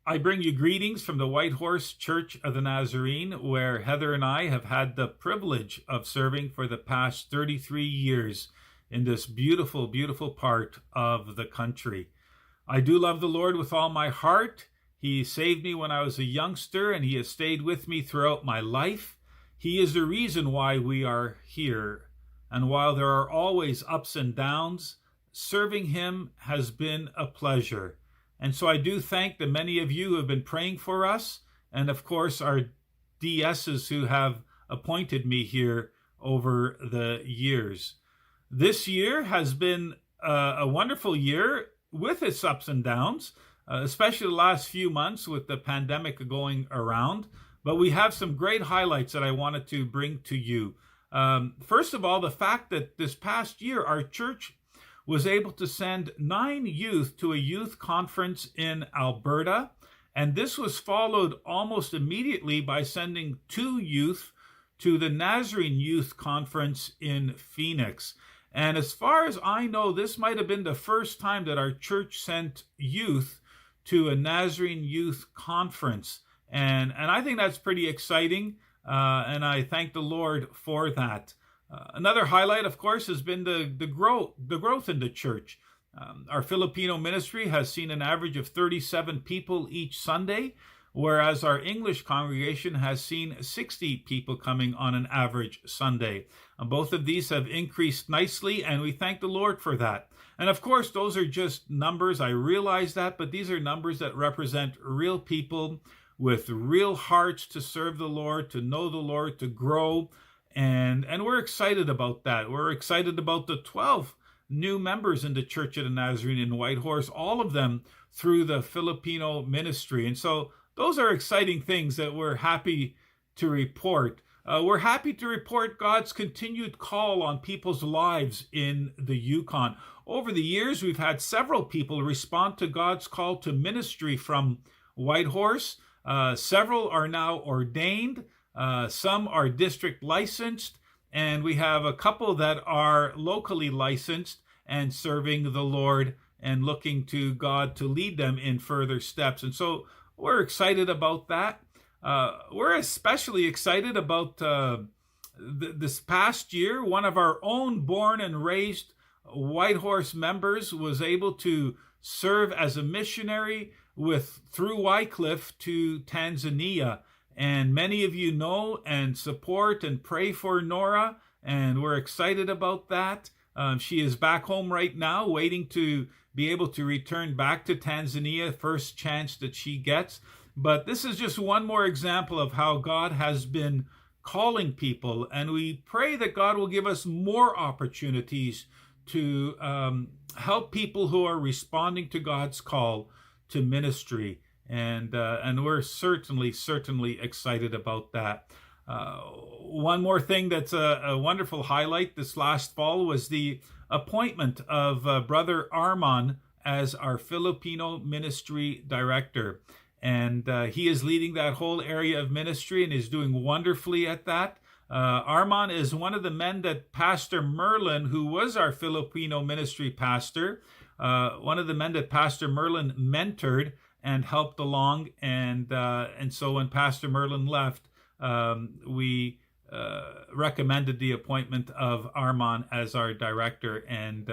I bring you greetings from the Whitehorse Church of the Nazarene, where Heather and I have had the privilege of serving for the past 33 years in this beautiful, beautiful part of the country. I do love the Lord with all my heart. He saved me when I was a youngster, and He has stayed with me throughout my life. He is the reason why we are here. And while there are always ups and downs, serving Him has been a pleasure. And so I do thank the many of you who have been praying for us, and of course our DSs who have appointed me here over the years. This year has been a wonderful year with its ups and downs, especially the last few months with the pandemic going around. But we have some great highlights that I wanted to bring to you. First of all, the fact that this past year our church was able to send 9 youth to a youth conference in Alberta. And this was followed almost immediately by sending 2 youth to the Nazarene Youth Conference in Phoenix. And as far as I know, this might have been the first time that our church sent youth to a Nazarene Youth Conference. And I think that's pretty exciting. And I thank the Lord for that. Another highlight, of course, has been the growth in the church. Our Filipino ministry has seen an average of 37 people each Sunday, whereas our English congregation has seen 60 people coming on an average Sunday. Both of these have increased nicely, and we thank the Lord for that. And of course, those are just numbers. I realize that, but these are numbers that represent real people with real hearts to serve the Lord, to know the Lord, to grow. And we're excited about that. We're excited about the 12 new members in the Church of the Nazarene in Whitehorse, all of them through the Filipino Ministry. And so those are exciting things that we're happy to report. We're happy to report God's continued call on people's lives in the Yukon. Over the years, we've had several people respond to God's call to ministry from Whitehorse. Several are now ordained. Some are district licensed, and we have a couple that are locally licensed and serving the Lord and looking to God to lead them in further steps. And so we're excited about that. We're especially excited about this past year. One of our own born and raised Whitehorse members was able to serve as a missionary through Wycliffe to Tanzania. And many of you know and support and pray for Norayr, and we're excited about that. She is back home right now, waiting to be able to return back to Tanzania, first chance that she gets. But this is just one more example of how God has been calling people, and we pray that God will give us more opportunities to help people who are responding to God's call to ministry. And we're certainly excited about that. One more thing that's a wonderful highlight this last fall was the appointment of Brother Armand as our Filipino Ministry Director. And he is leading that whole area of ministry and is doing wonderfully at that. Armand is one of the men that Pastor Merlin, who was our Filipino ministry pastor, one of the men that Pastor Merlin mentored and helped along, and so when Pastor Merlin left, we recommended the appointment of Armand as our director, and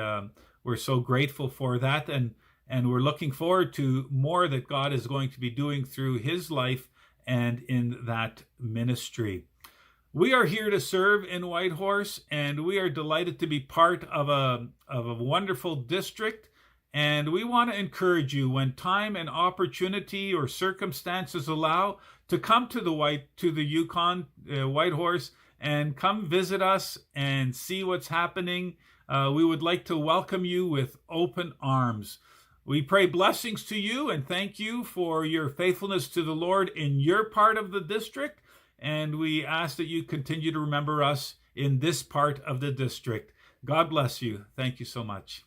we're so grateful for that, and we're looking forward to more that God is going to be doing through his life and in that ministry. We are here to serve in Whitehorse, and we are delighted to be part of a wonderful district. And we want to encourage you, when time and opportunity or circumstances allow, to come to the Yukon, Whitehorse, and come visit us and see what's happening. We would like to welcome you with open arms. We pray blessings to you and thank you for your faithfulness to the Lord in your part of the district. And we ask that you continue to remember us in this part of the district. God bless you. Thank you so much.